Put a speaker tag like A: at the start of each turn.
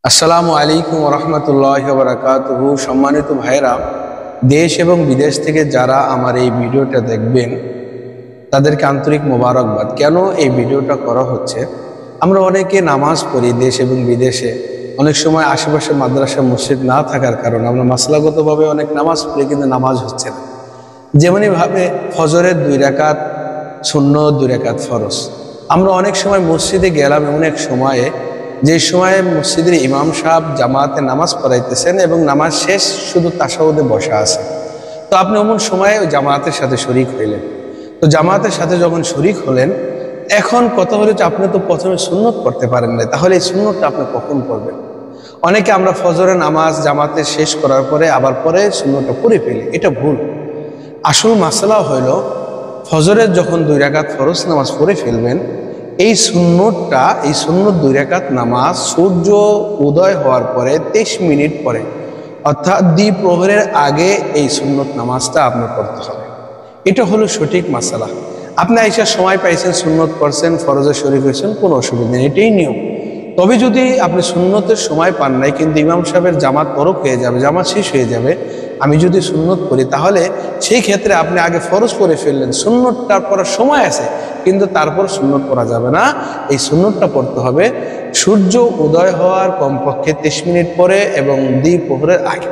A: আসসালামু আলাইকুম রহমতুল্লাহ বারাকাতুহু। সম্মানিত ভাইরা, দেশ এবং বিদেশ থেকে যারা আমার এই ভিডিওটা দেখবেন তাদেরকে আন্তরিক মোবারকবাদ। কেন এই ভিডিওটা করা হচ্ছে, আমরা অনেকে নামাজ পড়ি দেশ এবং বিদেশে। অনেক সময় আশেপাশে মাদ্রাসা মসজিদ না থাকার কারণে আমরা মাসলাগতভাবে অনেক নামাজ পড়ি, কিন্তু নামাজ হচ্ছে না। যেমনিভাবে ফজরের 2 রাকাত সুন্নত, 2 রাকাত ফরজ। আমরা অনেক সময় মসজিদে গেলাম এমন এক সময়ে, যে সময়ে মসজিদের ইমাম সাহেব জামাতে নামাজ পড়াইতেছেন এবং নামাজ শেষ, শুধু তাশাহুদে বসা আছে। তো আপনি এমন সময়ে ওই জামাতের সাথে শরিক হইলেন। তো জামাতের সাথে যখন শরিক হলেন, এখন কথা হলো যে আপনি তো প্রথমে সুন্নত পড়তে পারেন না, তাহলে এই সুন্নতটা আপনি কখন পড়বেন? অনেকে আমরা ফজরের নামাজ জামাতে শেষ করার পরে আবার পরে সুন্নতটা পড়ে ফেলি, এটা ভুল। আসল মাসলা হইল, ফজরের যখন 2 রাকাত ফরজ নামাজ পড়ে ফেলবেন, এই সুন্নত 2 রাকাত নামাজ সূর্য উদয় হওয়ার পরে 23 মিনিট পরে, অর্থাৎ দ্বিপ্রহরের আগে এই সুন্নত নামাজটা আপনি পড়তে হবে। এটা হলো সঠিক মাসালা। আপনি আইসা সময় পাইছেন, সুন্নত পড়ছেন, ফরজে শরীক হয়েছেন, কোনো অসুবিধা নেই, এটাই নিয়ম। তবে যদি আপনি সুন্নতের সময় পান নাই, কিন্তু ইমাম সাহেবের জামাত তরক হয়ে যাবে, জামাত শেষ হয়ে যাবে, আমি যদি সুন্নত পড়ি, তাহলে সেই ক্ষেত্রে আপনি আগে ফরজ পড়ে ফেললেন, সুন্নতটা পড়ার সময় আছে কিন্তু তারপর সুন্নত পড়া যাবে না। এই সুন্নতটা পড়তে হবে সূর্য উদয় হওয়ার কমপক্ষে 23 মিনিট পরে এবং দ্বিপ্রহরের আগে।